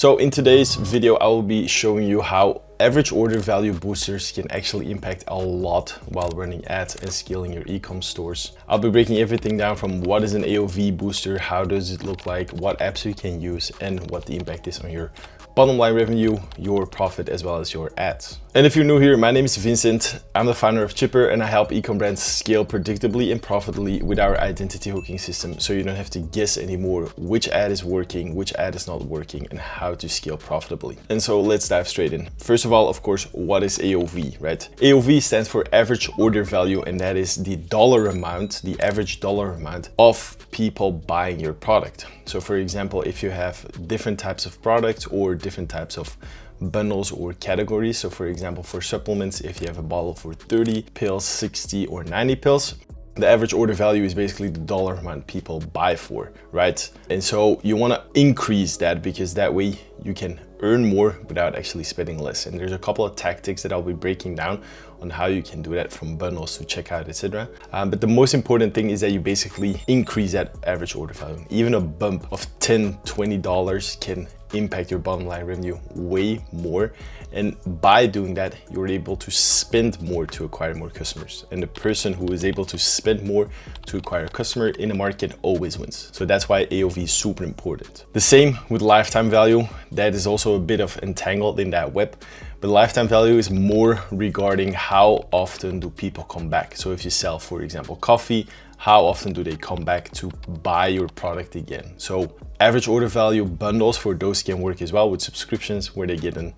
So in today's video, I will be showing you how average order value boosters can actually impact a lot while running ads and scaling your e-com stores. I'll be breaking everything down from what is an AOV booster, how does it look like, what apps you can use, and what the impact is on your bottom line revenue, your profit, as well as your ads. And if you're new here, my name is Vincent. I'm the founder of Chipper and I help e-com brands scale predictably and profitably with our identity hooking system, so you don't have to guess anymore which ad is working, which ad is not working, and how to scale profitably. And so let's dive straight in. First of all, of course, what is AOV, right? AOV stands for average order value, and that is the dollar amount, the average dollar amount of people buying your product. So for example, if you have different types of products or different types of bundles or categories. So for example, for supplements, if you have a bottle for 30 pills, 60 or 90 pills, the average order value is basically the dollar amount people buy for, right? And so you want to increase that because that way you can earn more without actually spending less. And there's a couple of tactics that I'll be breaking down on how you can do that, from bundles to checkout, etc. But the most important thing is that you basically increase that average order value. Even a bump of $10, $20 can impact your bottom line revenue way more. And by doing that, you're able to spend more to acquire more customers. And the person who is able to spend more to acquire a customer in a market always wins. So that's why AOV is super important. The same with lifetime value. That is also a bit of entangled in that web. But lifetime value is more regarding how often do people come back. So if you sell, for example, coffee, how often do they come back to buy your product again? So average order value bundles, for those can work as well with subscriptions where they get an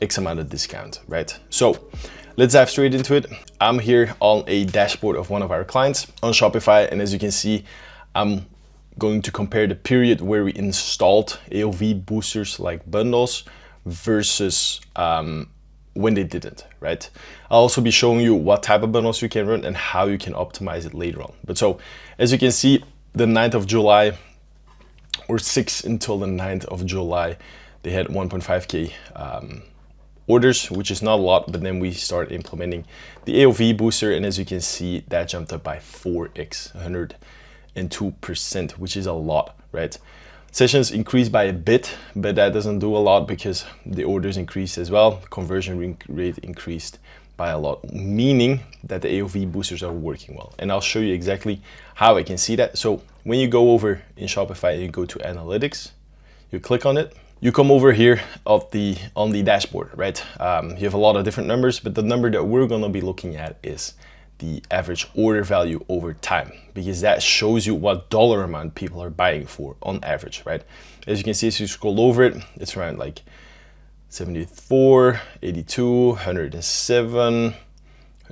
X amount of discount, right? So let's dive straight into it. I'm here on a dashboard of one of our clients on Shopify. And as you can see, I'm going to compare the period where we installed AOV boosters like bundles versus when they didn't, right? I'll also be showing you what type of bundles you can run and how you can optimize it later on. But so as you can see, the 9th of July or 6th until the 9th of July, they had 1.5K orders, which is not a lot, but then we start implementing the AOV booster. And as you can see, that jumped up by 4x, 102%, which is a lot, right? Sessions increased by a bit, but that doesn't do a lot because the orders increased as well. Conversion rate increased by a lot, meaning that the AOV boosters are working well. And I'll show you exactly how I can see that. So when you go over in Shopify and you go to analytics, you click on it, you come over here on the dashboard, right? You have a lot of different numbers, but the number that we're gonna be looking at is the average order value over time, because that shows you what dollar amount people are buying for on average, right? As you can see, as you scroll over it, it's around like 74, 82, 107,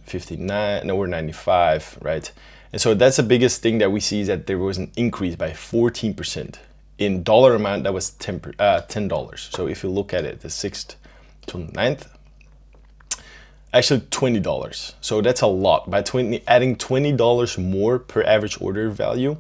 59, no, we're 95, right? And so that's the biggest thing that we see, is that there was an increase by 14%. In dollar amount, that was $10. So if you look at it, the 6th to 9th, actually $20. So that's a lot. By adding $20 more per average order value,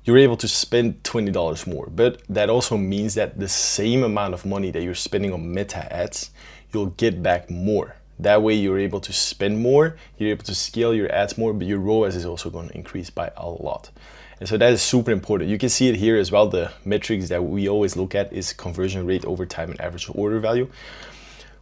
you're able to spend $20 more. But that also means that the same amount of money that you're spending on meta ads, you'll get back more. That way you're able to spend more, you're able to scale your ads more, but your ROAS is also going to increase by a lot. And so that is super important. You can see it here as well. The metrics that we always look at is conversion rate over time and average order value.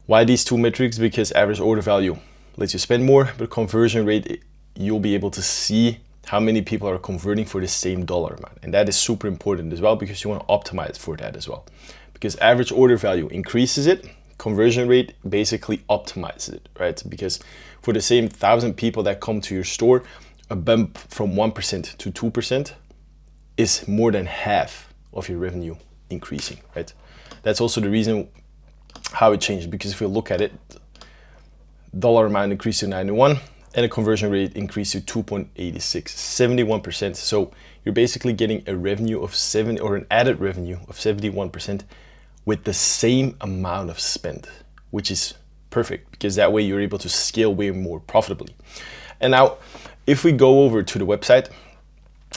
Why these two metrics? Because average order value lets you spend more, but conversion rate, you'll be able to see how many people are converting for the same dollar amount. And that is super important as well, because you want to optimize for that as well. Because average order value increases it, conversion rate basically optimizes it, right? Because for the same 1,000 people that come to your store, a bump from 1% to 2% is more than half of your revenue increasing, right? That's also the reason how it changed, because if you look at it, dollar amount increased to 91 and the conversion rate increased to 2.86, 71%. So you're basically getting a revenue of an added revenue of 71% with the same amount of spend, which is perfect, because that way you're able to scale way more profitably. And now if we go over to the website,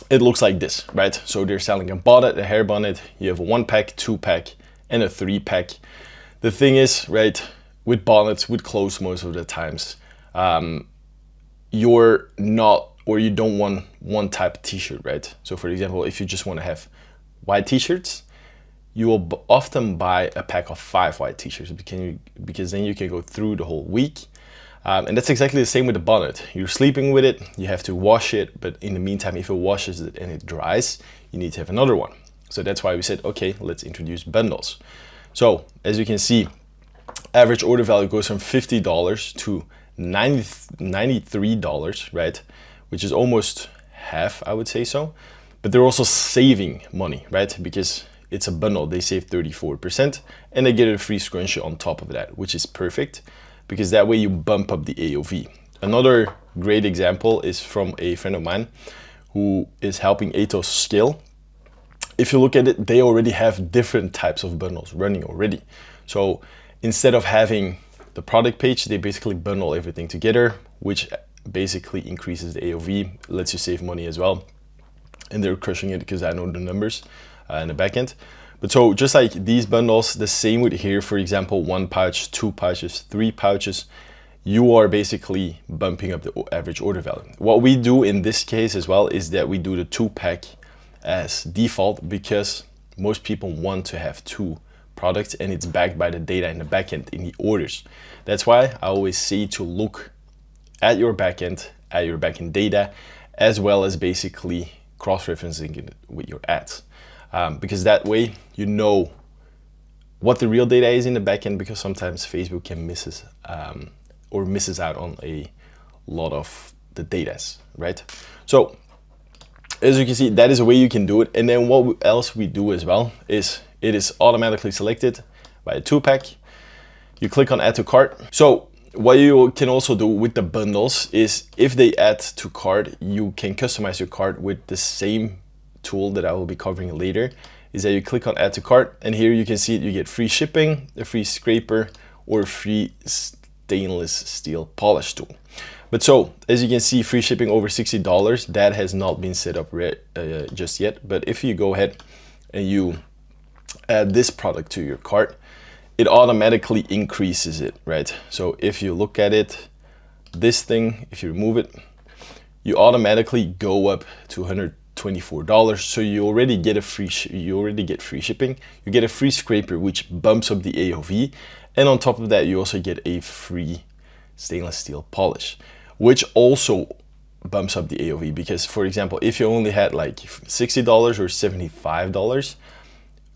it looks like this, right? So they're selling a bonnet, a hair bonnet, you have a 1-pack, 2-pack, and a 3-pack. The thing is, right, with bonnets, with clothes most of the times, you're not, or you don't want one type of t-shirt, right? So for example, if you just want to have white t-shirts, you will often buy a pack of 5 white t-shirts because then you can go through the whole week. And that's exactly the same with the bonnet. You're sleeping with it, you have to wash it, but in the meantime, if it washes it and it dries, you need to have another one. So that's why we said, okay, let's introduce bundles. So as you can see, average order value goes from $50 to $93, right? Which is almost half, I would say so. But they're also saving money, right? Because it's a bundle, they save 34% and they get a free scrunchie on top of that, which is perfect because that way you bump up the AOV. Another great example is from a friend of mine who is helping Atos scale. If you look at it, they already have different types of bundles running already. So instead of having the product page, they basically bundle everything together, which basically increases the AOV, lets you save money as well. And they're crushing it because I know the numbers in the backend. But so just like these bundles, the same with here, for example, 1 pouch, 2 pouches, 3 pouches, you are basically bumping up the average order value. What we do in this case as well is that we do the 2-pack as default because most people want to have 2 products and it's backed by the data in the backend in the orders. That's why I always say to look at your backend data, as well as basically cross-referencing it with your ads. Because that way you know what the real data is in the backend, because sometimes Facebook can misses out on a lot of the data, right? So as you can see, that is a way you can do it. And then what else we do as well is it is automatically selected by a 2-pack. You click on add to cart. So what you can also do with the bundles is if they add to cart, you can customize your cart with the same tool that I will be covering later, is that you click on add to cart and here you can see it, you get free shipping, a free scraper, or a free stainless steel polish tool. But so as you can see, free shipping over $60, that has not been set up just yet. But if you go ahead and you add this product to your cart, it automatically increases it, right? So if you look at it, this thing, if you remove it, you automatically go up to $124. So you already get free shipping, you get a free scraper, which bumps up the AOV, and on top of that, you also get a free stainless steel polish, which also bumps up the AOV. Because for example, if you only had like $60 or $75,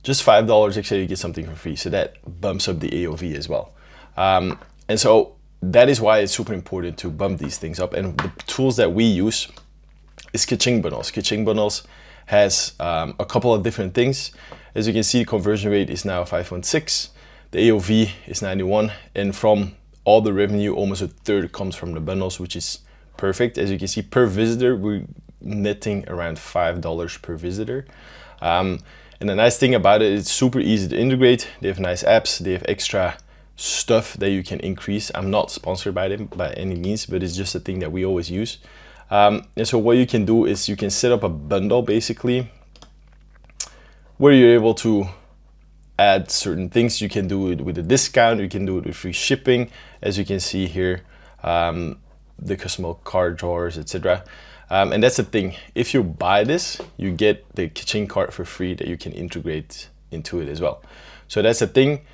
just $5 extra, you get something for free. So that bumps up the AOV as well. And so that is why it's super important to bump these things up. And the tools that we use is Ka-ching bundles. Ka-ching bundles has a couple of different things. As you can see, the conversion rate is now 5.6. The AOV is 91. And from all the revenue, almost a third comes from the bundles, which is perfect. As you can see, per visitor, we're netting around $5 per visitor. And the nice thing about it, it's super easy to integrate. They have nice apps, they have extra stuff that you can increase. I'm not sponsored by them by any means, but it's just a thing that we always use. And so what you can do is you can set up a bundle basically where you're able to add certain things. You can do it with a discount, you can do it with free shipping, as you can see here, the custom card drawers, etc. And that's the thing, if you buy this, you get the Ka-ching cart for free that you can integrate into it as well. So that's the thing.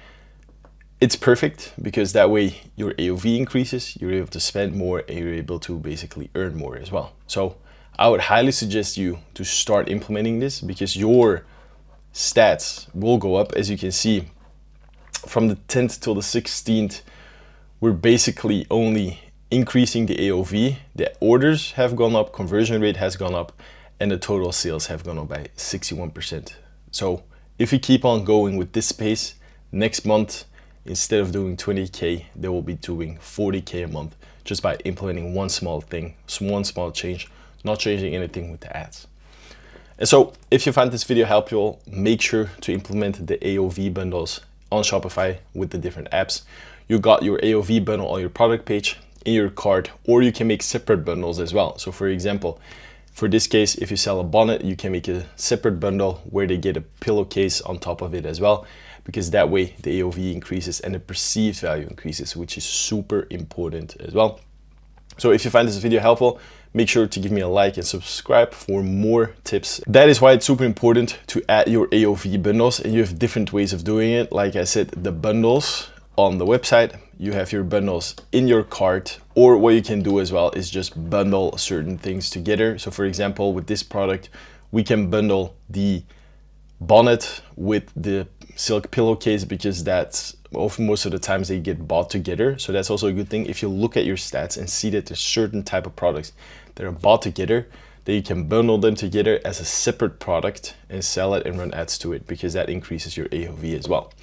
It's perfect because that way your AOV increases, you're able to spend more, and you're able to basically earn more as well. So I would highly suggest you to start implementing this because your stats will go up. As you can see, from the 10th till the 16th, we're basically only increasing the AOV. The orders have gone up, conversion rate has gone up, and the total sales have gone up by 61%. So if we keep on going with this pace, next month, instead of doing 20K, they will be doing 40K a month just by implementing one small thing, one small change, not changing anything with the ads. And so if you found this video helpful, make sure to implement the AOV bundles on Shopify with the different apps. You got your AOV bundle on your product page, in your cart, or you can make separate bundles as well. So for example, for this case, if you sell a bonnet, you can make a separate bundle where they get a pillowcase on top of it as well, because that way the AOV increases and the perceived value increases, which is super important as well. So if you find this video helpful, make sure to give me a like and subscribe for more tips. That is why it's super important to add your AOV bundles, and you have different ways of doing it. Like I said, the bundles on the website, you have your bundles in your cart, or what you can do as well is just bundle certain things together. So for example, with this product, we can bundle the bonnet with the silk pillowcase, because that's most of the times they get bought together. So that's also a good thing. If you look at your stats and see that there's certain type of products that are bought together, then you can bundle them together as a separate product and sell it and run ads to it, because that increases your AOV as well.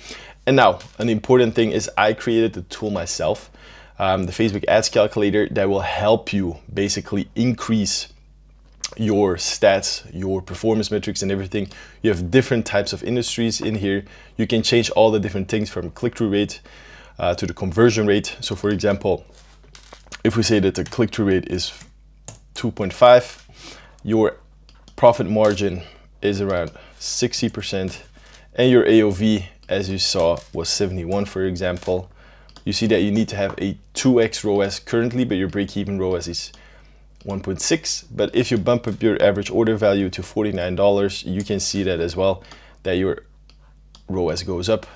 And now an important thing is I created the tool myself, the Facebook ads calculator, that will help you basically increase your stats, your performance metrics and everything. You have different types of industries in here. You can change all the different things from click-through rate to the conversion rate. So for example, if we say that the click-through rate is 2.5, your profit margin is around 60%, and your AOV, as you saw, was 71, for example. You see that you need to have a 2x ROAS currently, but your break-even ROAS is 1.6. But if you bump up your average order value to $49, you can see that as well, that your ROAS goes up,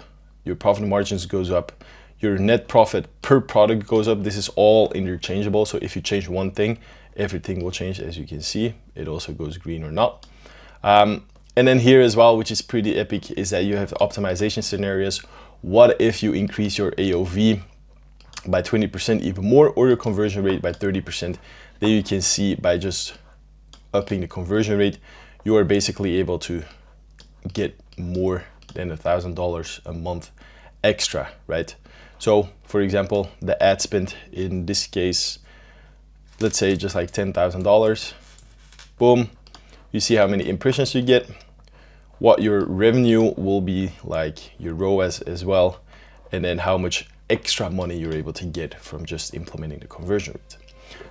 your profit margins goes up, your net profit per product goes up. This is all interchangeable. So if you change one thing, everything will change. As you can see, it also goes green or not. And then here as well, which is pretty epic, is that you have optimization scenarios. What if you increase your AOV by 20% even more, or your conversion rate by 30%? Then you can see by just upping the conversion rate, you are basically able to get more than $1,000 a month extra, right? So for example, the ad spend in this case, let's say just like $10,000, boom, you see how many impressions you get, what your revenue will be, like your ROAS as well, and then how much extra money you're able to get from just implementing the conversion rate.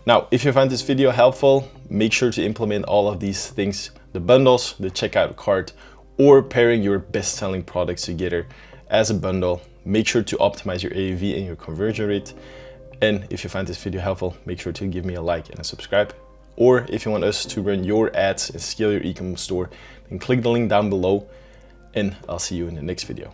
Now, if you found this video helpful, make sure to implement all of these things, the bundles, the checkout cart, or pairing your best-selling products together as a bundle. Make sure to optimize your AOV and your conversion rate. And if you find this video helpful, make sure to give me a like and a subscribe. Or if you want us to run your ads and scale your e-commerce store, then click the link down below, and I'll see you in the next video.